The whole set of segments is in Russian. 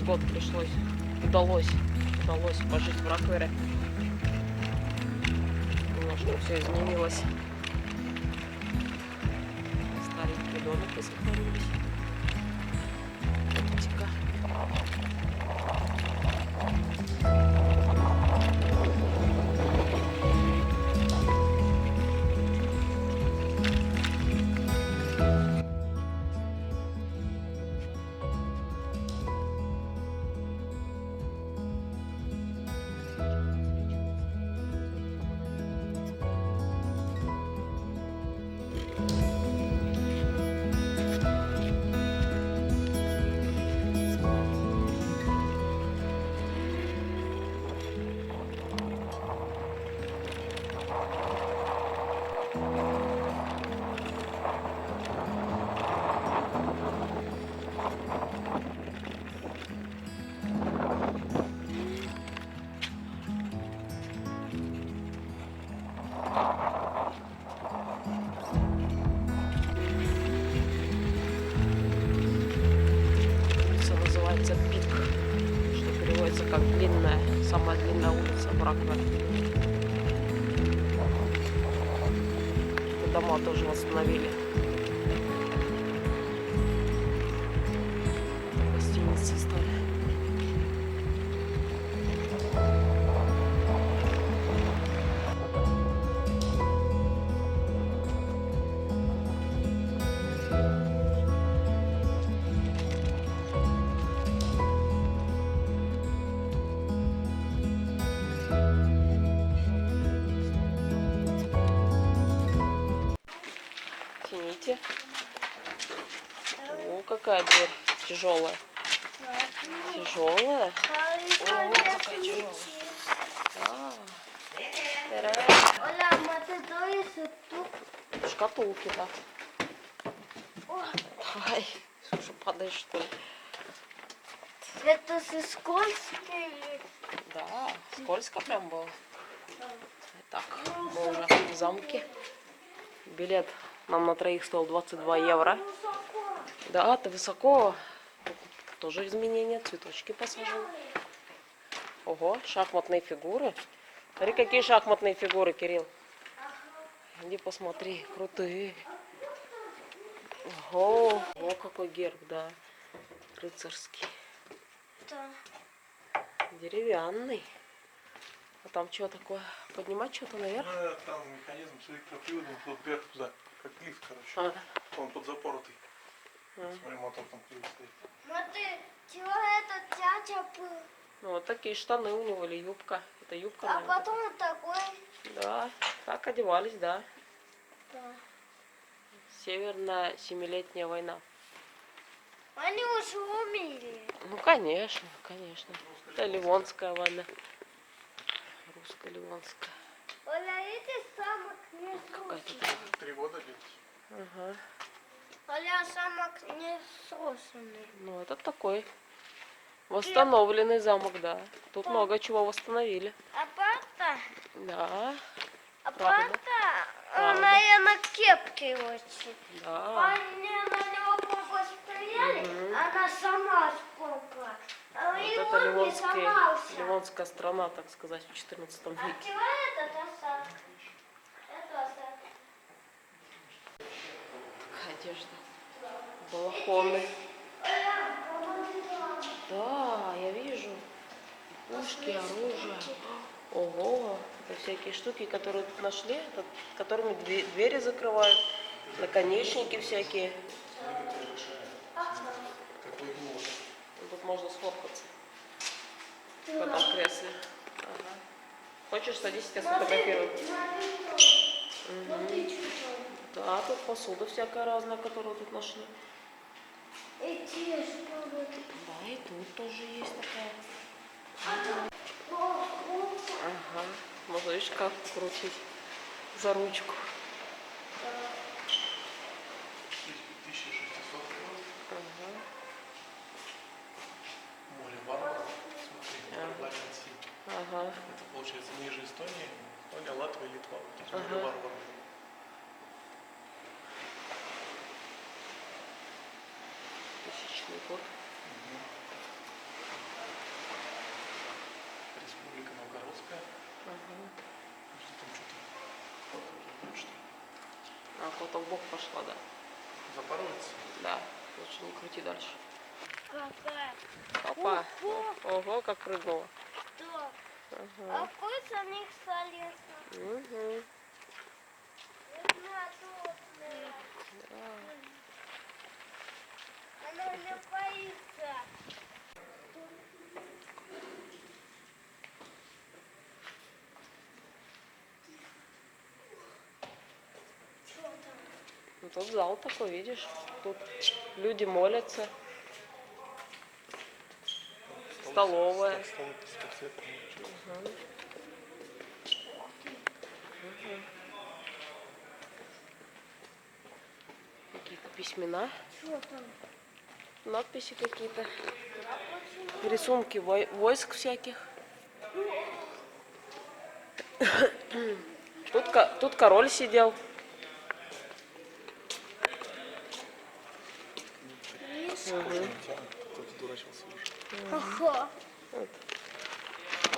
год удалось пожить в Роквере. Немножко все изменилось. Старенькие домики сохранились. Оптика. Называется Пик, что переводится как длинная, самая длинная улица в Роквере. Дома тоже восстановили. Гостиницы стали. Тяните. О, какая дверь тяжелая. Тяжелая? О, какая тяжелая. Шкатулки, да. Ай, слушай, падаешь, что ли? Это скользко или... Да, скользко прям было. Так, мы уже в замке. Билет нам на троих стоил 22 евро. Да, это высоко. Тоже изменения, цветочки посажены. Ого, шахматные фигуры. Смотри, какие шахматные фигуры, Кирилл. Иди посмотри, крутые. Ого, о, какой герб, да. Рыцарский. Да. Деревянный. А там что такое? Поднимать что-то наверх? Ну, там механизм с электроприводом, тут вверх туда, как лифт, короче. Он под запоротый. Смотри, мотор там клюв стоит. Смотри, чего этот дядя был? Ну, вот такие штаны у него или юбка. Это юбка, А наверное. потом вот такой. Да, так одевались, да. Да. Северная семилетняя война. Они уже умели. Ну, конечно, конечно. Это Ливонская война. Русско-ливонская. Оля, эти самок не Какая-то сросшие. 3 года где-то. Ага. Оля, самок не сросшие. Ну, это такой восстановленный замок, да. Тут Да. много чего восстановили. А папа? Да, А Правда. папа, Правда. наверное, кепки очень. да. Они на него плохо стреляли, она сама сколько. А Вот его это не сломался. ливонская страна, так сказать, в 14 А веке. чего этот осадок? Это осадок. Одежда. Балахоны. Да, я вижу. Пушки, оружие. Ого, это всякие штуки, которые тут нашли, которыми двери закрывают, наконечники всякие. Тут можно сфоткаться в этом кресле. Ага. Хочешь, садись, тебя сфотографирую. Да, тут посуда всякая разная, которую тут нашли. Да, и тут тоже есть такая. Ага. Можно, видишь, как крутить за ручку. 1600 год. Ага. Море варваров. Смотри, Барбария России. Ага. Это получается ниже Эстонии. Эстония, Латвия, Литва. То есть море Ага. варваров. Тысячный год. потом в бок пошла, да. Запорожец. Да, лучше не крути дальше. Какая? Опа. Ого, как прыгнула. Да. Ага. А вкус у них солнечный. Угу. Да. Она не боится. Ну, тут зал такой, видишь? Тут люди молятся. Столовая. Столы с подсветками. Угу. Какие-то письмена. Что там? Надписи какие-то. Рисунки войск всяких. Тут король сидел. Угу. Кто-то дурачился уже. Ага. Вот.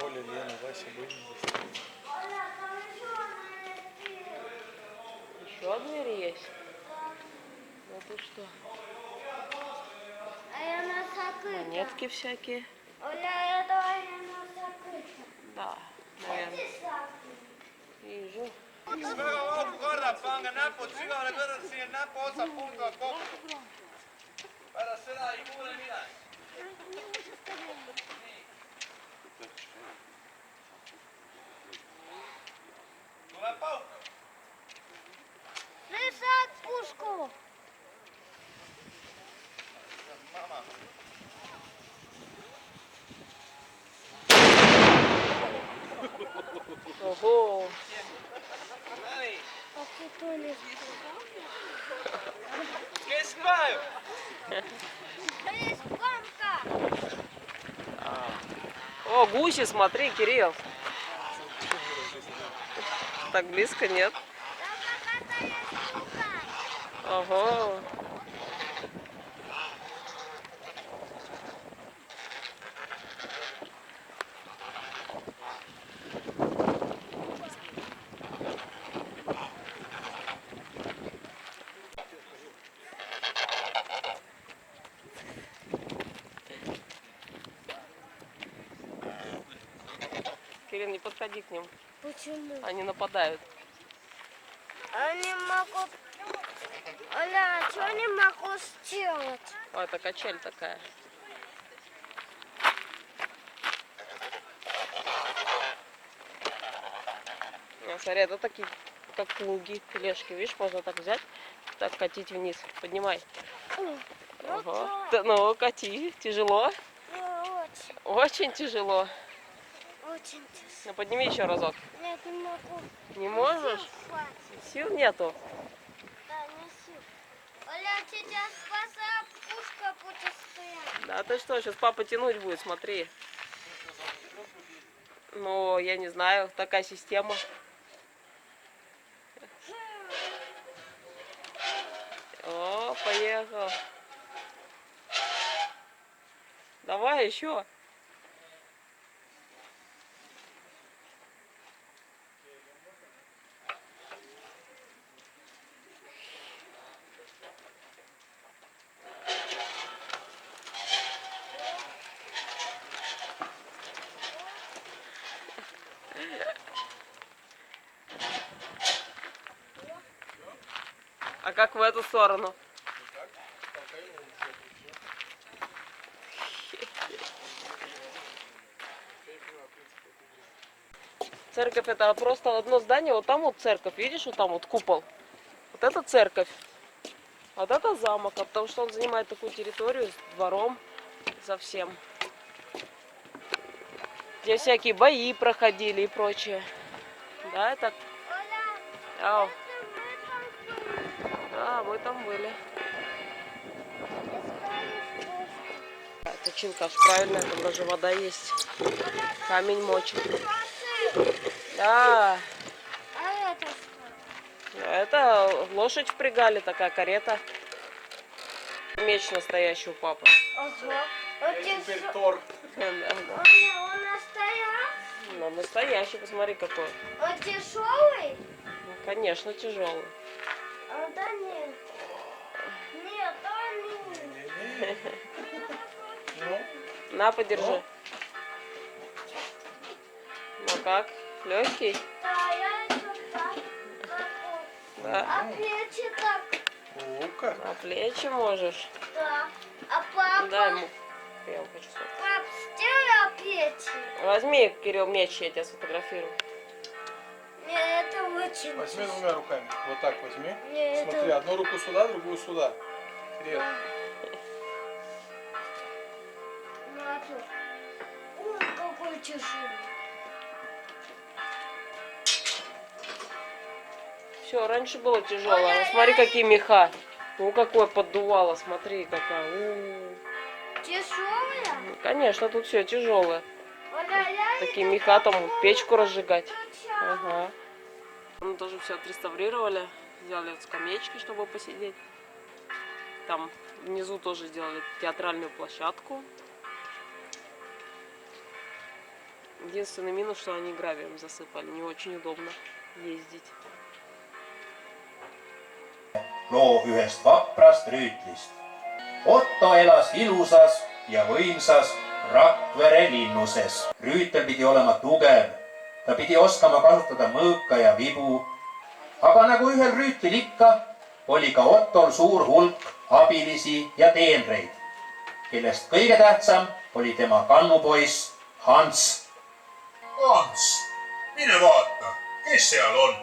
Оля, Лена, Вася были здесь. Еще дверь есть. Ну тут что? А она закрыта. Монетки всякие. Оля, это она закрыта. Да, наверное. Вижу. Лежать пушку. Ого. А ты то не Есть банка. О, гуси, смотри, Кирилл. Так близко нет. Там какая-то есть штука. Ого. Кирилл, не подходи к ним. Почему? Они нападают. Они могут... Оля, что они могут сделать? О, это качель такая. Ну, смотри, это такие, как плуги, тележки. Видишь, можно так взять, так катить вниз. Поднимай. Ого. Ну, кати. Тяжело? Очень, Очень тяжело. очень тяжело. Ну, подними еще разок. Нет, не могу. Не можешь? Сил хватит. Сил нету. Да, не сил. Оля, сейчас спасая пушка будет стоять. Да ты что, сейчас папа тянуть будет, смотри. Ну, я не знаю, такая система. О, поехал. Давай еще. А как в эту сторону? Церковь это просто одно здание, вот там вот церковь, видишь, вот там вот купол. Вот это церковь. А вот это замок, а потому что он занимает такую территорию с двором совсем. Здесь всякие бои проходили и прочее. Да, это... Оля, Ау. это мы там были. Да, мы там были. Искали пушку. Это Чинкаш, правильно, там даже вода есть. Камень мочит. Спасы. Да, А это что? это лошадь впрягали, такая карета. Меч настоящий у папы. Ага. Вот Теперь тяжелый. Тор. Он настоящий. Ну, настоящий, посмотри какой. Он тяжелый. Ну, конечно, тяжелый. Да нет. Нет, да нет. Не-не-не. Ну, На, подержи. Ну как? Легкий? Да, я еще так. Да. А плечи так. ну-ка. На плечи можешь. Да. А папа? Дай ему. Я его хочу сфотографировать. Пап, сделай плечи. Возьми, Кирилл, меч, я тебя сфотографирую. Нет, это очень Возьми тяжело. двумя руками. Вот так возьми. Нет, Смотри, это... одну руку сюда, другую сюда. Кирилл. Смотри. Ой, какой тяжелый. Все, раньше было тяжело. Ну, смотри, какие меха. Ну, какое поддувало, смотри, какая. Тяжелая? Конечно, тут все тяжелое. Оля-ля, Такие это меха, там такое печку разжигать. тяжелое. Ага. Мы тоже все отреставрировали. Сделали скамеечки, чтобы посидеть. Там внизу тоже сделали театральную площадку. Единственный минус, что они гравием засыпали. Не очень удобно ездить. Loo ühest vaprast rüütlist. Otto elas ilusas ja võimsas Rakvere linnuses. Rüütel pidi olema tugev. Ta pidi oskama kasutada mõõka ja vibu. Aga nagu ühel rüütlil ikka, oli ka Ottol suur hulk abilisi ja teenreid, kellest kõige tähtsam oli tema kannupoiss Hans. Hans, mine vaata, kes seal on?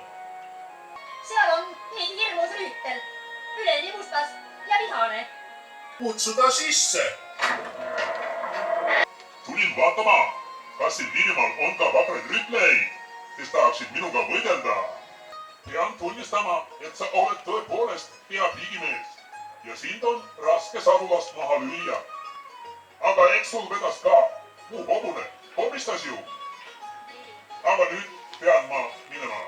Seal on nii hirmus rüütel, üleni mustas ja vihane. Kutsu ta sisse. Tulin vaatama, kas siin Viirimaal on ka vapraid rüütleid, kes tahaksid minuga võidelda. Pean tunnistama, et sa oled tõepoolest hea piigimees ja sind on raske sadulast maha lüüa. Aga eks sul vedas ka muu hobune, komistas ju. Aga nüüd pean ma minema.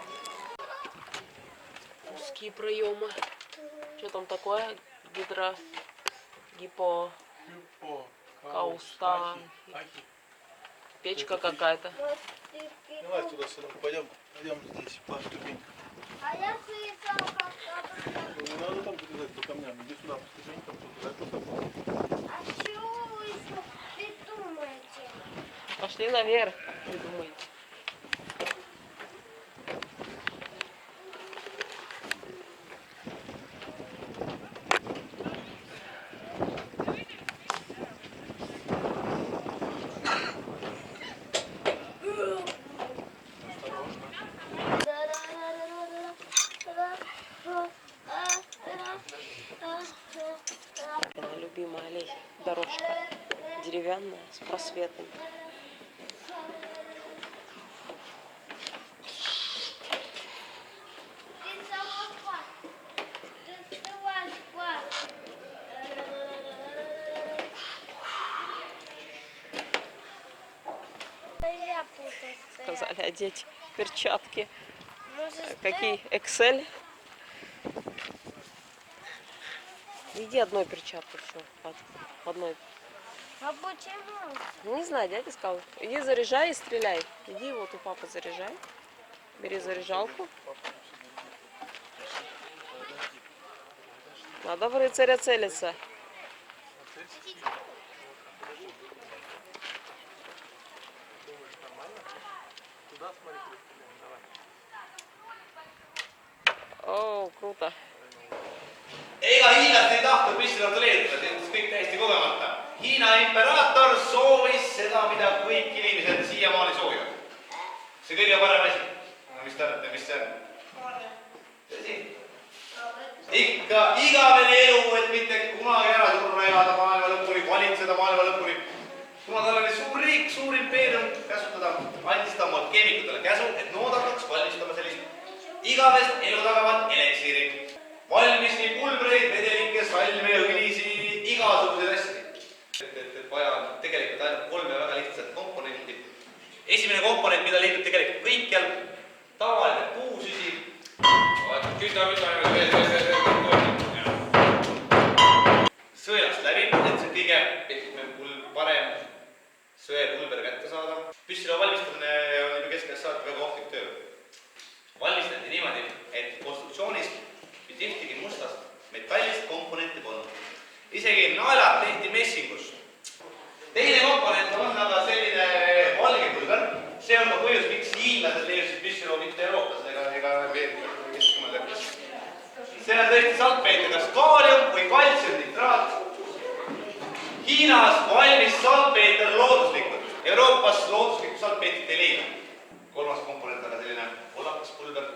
Узкие проемы. Что там такое? Кауста. Печка какая-то. Давай туда сюда. Пойдем здесь по ступенькам. А я слышал, как... Не надо там залезать по камням. Иди сюда по ступенькам. Туда. А чего вы еще придумаете? Пошли наверх. Вы думаете? Моя любимая дорожка. Деревянная, с просветом. Ты самопад. Ты вставай спать. Я путаюсь. Сказали одеть перчатки. Может, Какие? Excel? Иди одной перчаткой все. Одной. А почему? Не знаю, дядя сказал. Иди заряжай и стреляй. Иди вот у папы заряжай. Бери заряжалку. Надо в рыцаря целиться. Туда смотри, давай. О, круто. Ega hiinlased ei tahtnud püstoleti leedutada, see on kõik täiesti kogemata. Hiina imperaator soovis seda, mida kõik inimesed siiamaani soovivad. See kõige parem asi. Mis te arvate, mis see on? Tõsi? Ikka igavene elu, et mitte kunagi ära surra elada maailma lõpuni, valitseda maailma lõpuni. Kuna tal oli suur riik, suur impeerium käsutada, andis ta oma keemikutele käsu, et nood hakkaks valmistama sellist igavest elu tagavat eliksiiri. Valmis nii pulbreid, vedelikke, salme, õlisi, igasuguseid asju. Et vaja on tegelikult ainult 3 väga lihtsat komponenti. Esimene komponent, mida leidub tegelikult kõikjal, tavaline puusüsi. Sõelast läbi, et see kõige parem sõepulber kätte saada. Püssile valmistamine on juba keskajast saati väga ohtlik töö. Valmistati niimoodi, et konstruktsioonis ühtegi hiinlased leiutasid püssiloo, mitte eurooplased ega keskmaa lõpus. See on tõesti saltpeeter, kas kaalium või kaltsiumnitraat. Hiinas valmis saltpeeter looduslikult. Euroopas looduslikku saltpeetrit ei leida. Kolmas komponent aga selline odakas pulber.